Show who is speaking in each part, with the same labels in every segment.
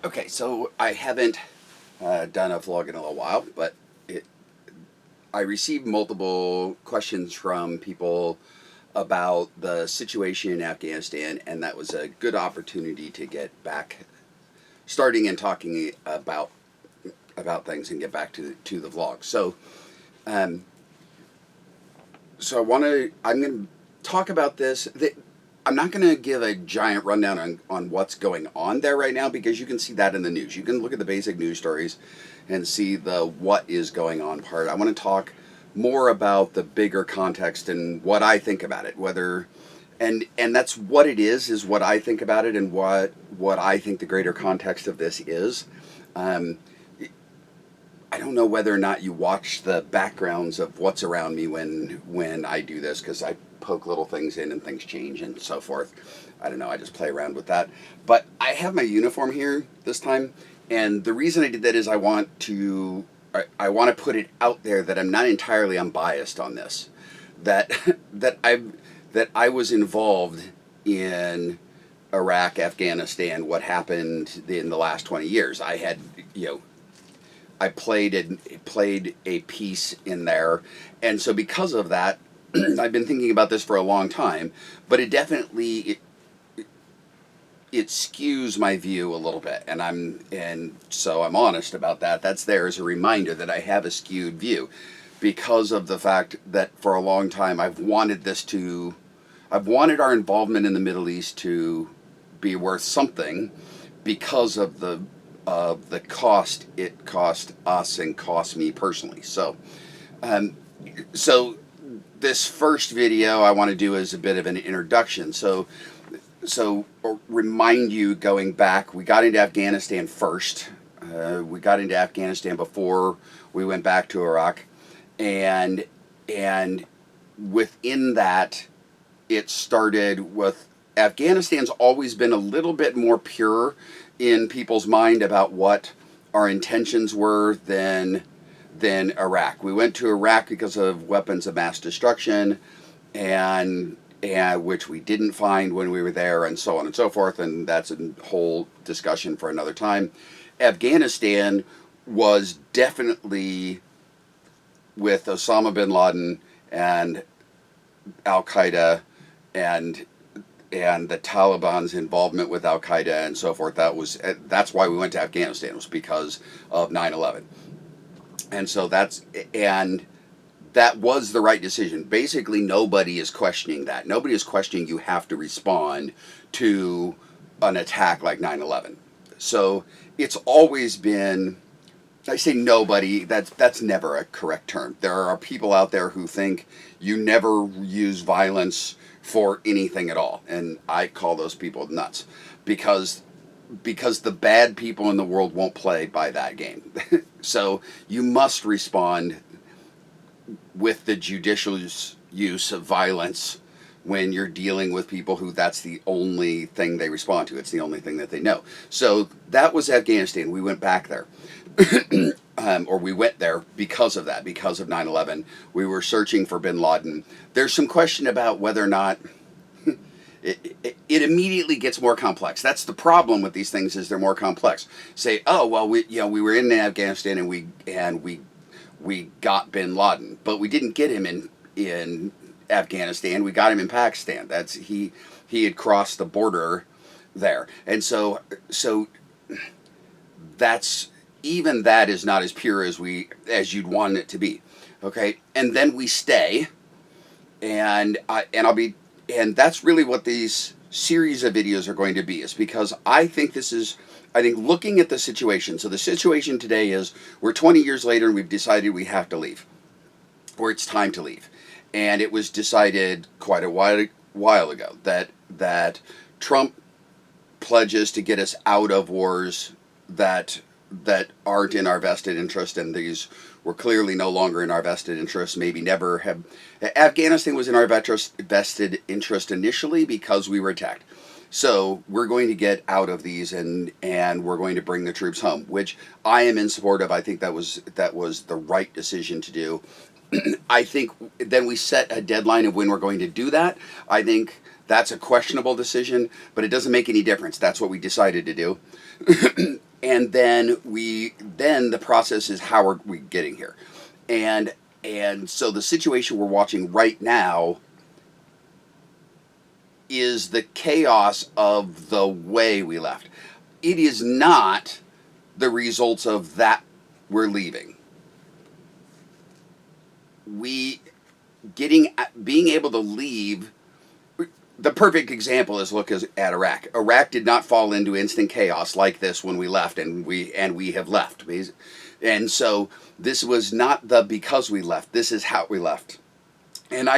Speaker 1: Okay, so I haven't done a vlog in a little while, but I received multiple questions from people about the situation in Afghanistan, and that was a good opportunity to get back starting and talking about things and get back to the vlog. Um, so I'm going to talk about this. I'm not going to give a giant rundown on what's going on there right now because you can see that in the news. You can look at the basic news stories and see the what is going on part. I want to talk more about the bigger context and what I think about it. And that's what it is what I think about it and what I think the greater context of this is. Um, I don't know whether or not you watch the backgrounds of what's around me when I do this, because I poke little things in and things change and so forth. I don't know, I just play around with that. But I have my uniform here this time, and the reason I did that is I want to put it out there that I'm not entirely unbiased on this. That that I was involved in Iraq, Afghanistan, what happened in the last 20 years. I had, I played a piece in there, and so because of that, I've been thinking about this for a long time. But it definitely it skews my view a little bit, and so I'm honest about that. That's there as a reminder that I have a skewed view, because of the fact that for a long time I've wanted our involvement in the Middle East to be worth something because of the cost it cost us and cost me personally. Um, so this first video I want to do is a bit of an introduction. So remind you, going back, we got into Afghanistan first. We got into Afghanistan before we went back to Iraq, and within that, it started with Afghanistan's always been a little bit more pure in people's mind about what our intentions were than Iraq. We went to Iraq because of weapons of mass destruction, and which we didn't find when we were there, and so on and so forth, and that's a whole discussion for another time. Afghanistan was definitely, with Osama bin Laden and Al Qaeda and the Taliban's involvement with Al Qaeda and so forth. That's why we went to Afghanistan, was because of 9/11, and so that was the right decision. Basically, nobody is questioning that. Nobody is questioning you have to respond to an attack like 9/11. So it's always been, I say nobody, that's never a correct term. There are people out there who think you never use violence for anything at all, and I call those people nuts, because the bad people in the world won't play by that game. So you must respond with the judicious use of violence when you're dealing with people who that's the only thing they respond to. It's the only thing that they know. So that was Afghanistan. We went back there. Or we went there because of that, because of 9/11. We were searching for bin Laden. There's some question about whether or not it immediately gets more complex. That's the problem with these things, is they're more complex. Say, oh well, we were in Afghanistan and we got bin Laden, but we didn't get him in Afghanistan. We got him in Pakistan. That's he had crossed the border there, and so that's, even that is not as pure as you'd want it to be. Okay, and then we stay, and that's really what these series of videos are going to be, is because I think looking at the situation. So the situation today is we're 20 years later and we've decided we have to leave, or it's time to leave, and it was decided quite a while ago that Trump pledges to get us out of wars that aren't in our vested interest, and these were clearly no longer in our vested interest, maybe never have. Afghanistan was in our vested interest initially because we were attacked. So we're going to get out of these, and we're going to bring the troops home, which I am in support of. I think that was the right decision to do. I think then we set a deadline of when we're going to do that. I think That's a questionable decision, but it doesn't make any difference. That's what we decided to do. And then the process is, how are we getting here? And so the situation we're watching right now is the chaos of the way we left. It is not the results of that we're leaving. Being able to leave. The perfect example is look at Iraq. Iraq did not fall into instant chaos like this when we left, and we have left. And so this was not the because we left. This is how we left. And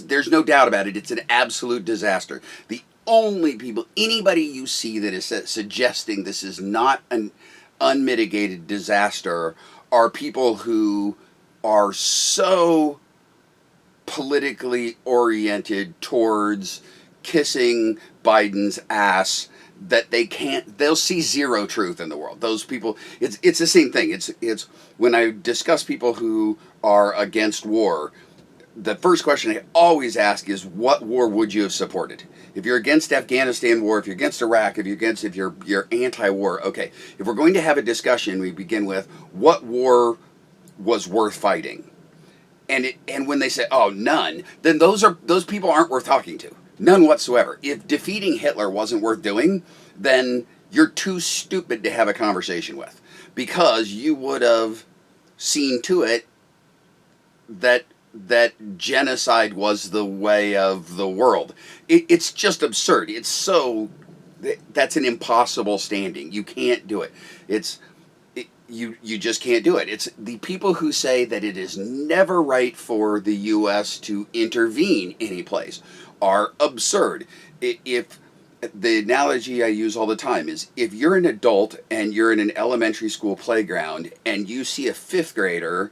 Speaker 1: there's no doubt about it. It's an absolute disaster. The only people, anybody you see that is suggesting this is not an unmitigated disaster, are people who are so politically oriented towards kissing Biden's ass that they'll see zero truth in the world. Those people, it's the same thing. It's when I discuss people who are against war, the first question I always ask is, what war would you have supported? If you're against Afghanistan war, if you're against Iraq, if you're anti-war, okay. If we're going to have a discussion, we begin with, what war was worth fighting? And when they say, oh, none, then those people aren't worth talking to. None whatsoever. If defeating Hitler wasn't worth doing, then you're too stupid to have a conversation with, because you would have seen to it that genocide was the way of the world. It's just absurd. That's an impossible standing. You can't do it. You just can't do it. It's the people who say that it is never right for the U.S. to intervene any place are absurd. If the analogy I use all the time is, if you're an adult and you're in an elementary school playground and you see a fifth grader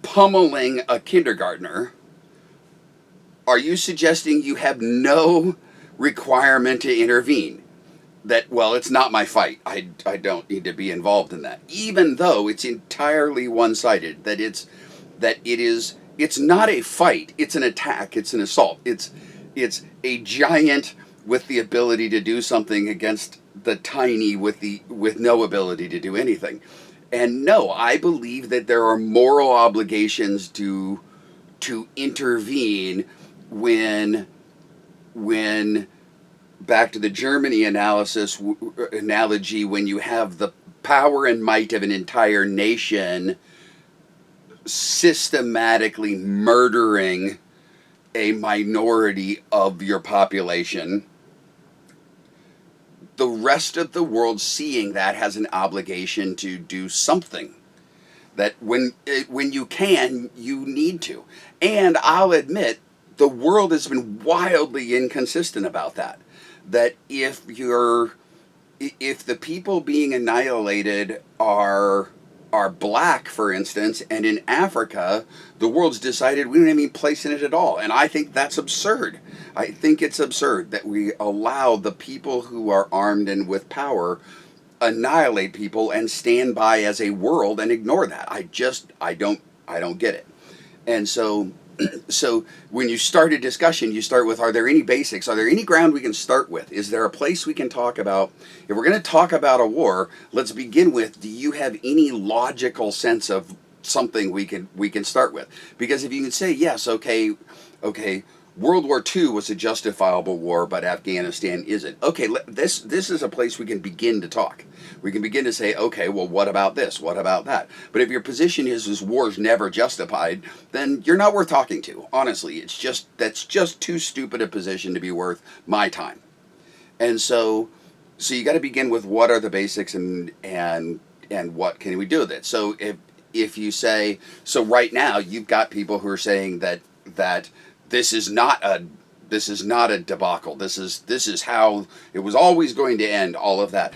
Speaker 1: pummeling a kindergartner, are you suggesting you have no requirement to intervene? That, well, it's not my fight. I don't need to be involved in that. Even though it's entirely one-sided, it's not a fight, it's an attack, it's an assault. It's a giant with the ability to do something against the tiny with no ability to do anything. And no, I believe that there are moral obligations to intervene when back to the Germany analogy, when you have the power and might of an entire nation systematically murdering a minority of your population, the rest of the world, seeing that, has an obligation to do something. That when you can, you need to. And I'll admit, the world has been wildly inconsistent about that. That if the people being annihilated are black, for instance, and in Africa, the world's decided we don't have any place in it at all. And I think that's absurd. I think it's absurd that we allow the people who are armed and with power annihilate people and stand by as a world and ignore that. I don't get it. And so when you start a discussion, you start with, are there any basics? Are there any ground we can start with? Is there a place we can talk about? If we're going to talk about a war, let's begin with, do you have any logical sense of something we can start with? Because if you can say, yes, okay, World War II was a justifiable war, but Afghanistan isn't. Okay, this is a place we can begin to talk. We can begin to say, okay, well, what about this? What about that? But if your position is war's never justified, then you're not worth talking to. Honestly, that's just too stupid a position to be worth my time. And so you got to begin with, what are the basics and what can we do with it? So if you say, so right now you've got people who are saying that this is not a debacle. This is how it was always going to end. All of that.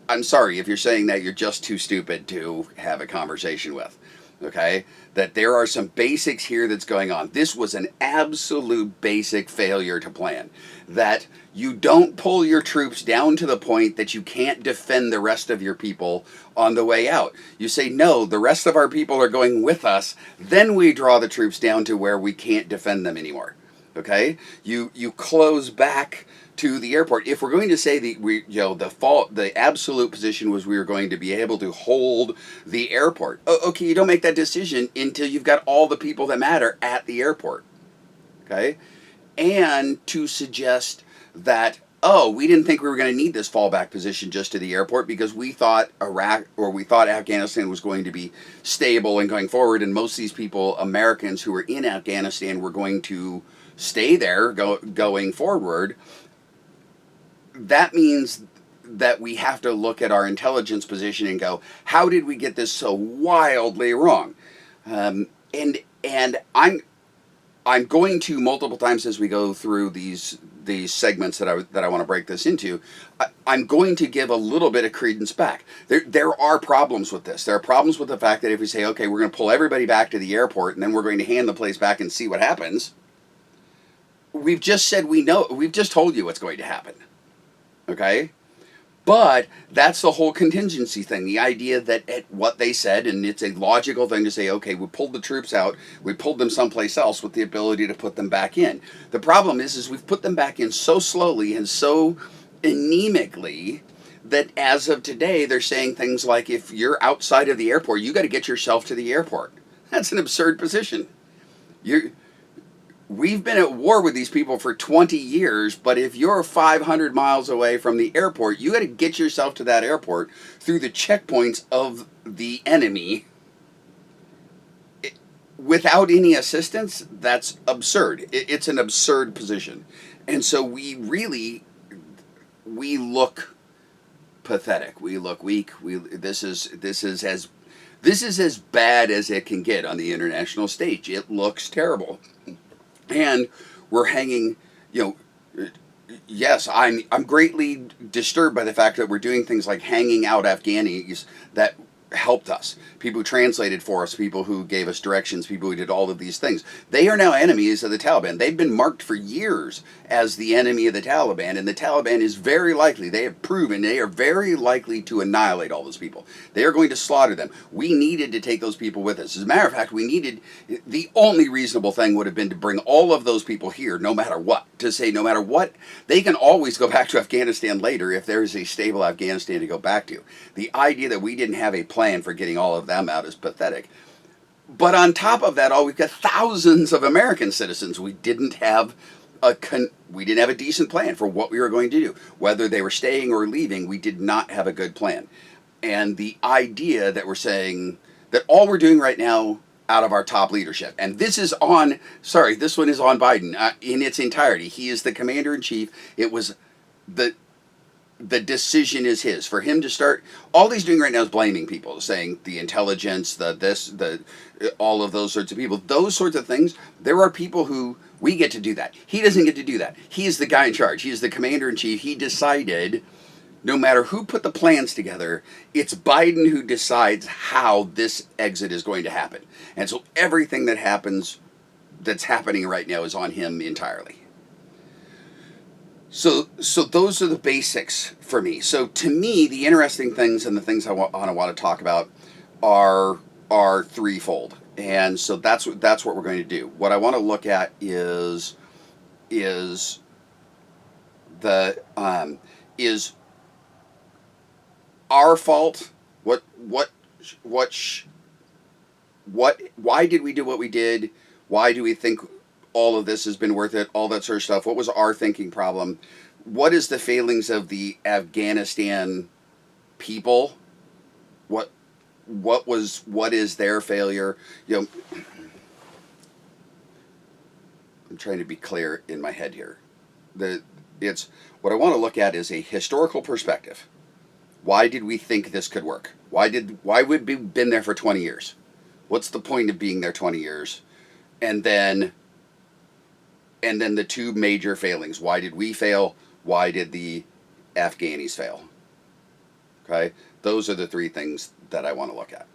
Speaker 1: I'm sorry if you're saying that, you're just too stupid to have a conversation with. Okay, that there are some basics here that's going on. This was an absolute basic failure to plan. That you don't pull your troops down to the point that you can't defend the rest of your people on the way out. You say, no, the rest of our people are going with us. Then we draw the troops down to where we can't defend them anymore. Okay, you close back to the airport. If we're going to say the absolute position was we were going to be able to hold the airport. Okay, you don't make that decision until you've got all the people that matter at the airport. Okay, and to suggest that, oh, we didn't think we were going to need this fallback position just to the airport because we thought Afghanistan was going to be stable and going forward, and most of these people, Americans who were in Afghanistan, were going to stay there going forward. That means that we have to look at our intelligence position and go, how did we get this so wildly wrong? And I'm going to multiple times as we go through these segments that I want to break this into. I'm going to give a little bit of credence back. There are problems with this. There are problems with the fact that if we say, okay, we're going to pull everybody back to the airport and then we're going to hand the place back and see what happens. We've just said we know. We've just told you what's going to happen. Okay? But that's the whole contingency thing. The idea that at what they said, and it's a logical thing to say, okay, we pulled the troops out, we pulled them someplace else with the ability to put them back in. The problem is we've put them back in so slowly and so anemically that as of today, they're saying things like, if you're outside of the airport, you got to get yourself to the airport. That's an absurd position. We've been at war with these people for 20 years, but if you're 500 miles away from the airport, you got to get yourself to that airport through the checkpoints of the enemy without any assistance. That's absurd. It's an absurd position. And so we look pathetic. We look weak. This is as bad as it can get on the international stage. It looks terrible. And we're hanging, yes, I'm greatly disturbed by the fact that we're doing things like hanging out Afghanis that helped us. People who translated for us, people who gave us directions, people who did all of these things. They are now enemies of the Taliban. They've been marked for years as the enemy of the Taliban, and the Taliban is very likely, they have proven, they are very likely to annihilate all those people. They are going to slaughter them. We needed to take those people with us. As a matter of fact, the only reasonable thing would have been to bring all of those people here, no matter what. To say, no matter what, they can always go back to Afghanistan later if there is a stable Afghanistan to go back to. The idea that we didn't have a plan for getting all of them out is pathetic. But on top of that, we've got thousands of American citizens. We didn't have a decent plan for what we were going to do. Whether they were staying or leaving, we did not have a good plan. And the idea that we're saying that all we're doing right now out of our top leadership, and this one is on Biden in its entirety. He is the commander-in-chief. It was the decision is his. For him to start, all he's doing right now is blaming people, saying the intelligence, all of those sorts of people. Those sorts of things, there are people who, we get to do that. He doesn't get to do that. He is the guy in charge. He is the commander-in-chief. He decided, no matter who put the plans together, it's Biden who decides how this exit is going to happen. And so everything that's happening right now is on him entirely. So those are the basics for me. So to me, the interesting things and the things I want to talk about are threefold. And so that's what we're going to do. What I want to look at is our fault. Why did we do what we did? Why do we think all of this has been worth it? All that sort of stuff. What was our thinking problem? What is the failings of the Afghanistan people? What is their failure? I'm trying to be clear in my head here. It's what I want to look at is a historical perspective. Why did we think this could work? Why would we have been there for 20 years? What's the point of being there 20 years? And then the two major failings. Why did we fail? Why did the Afghanis fail? Okay? Those are the three things that I want to look at.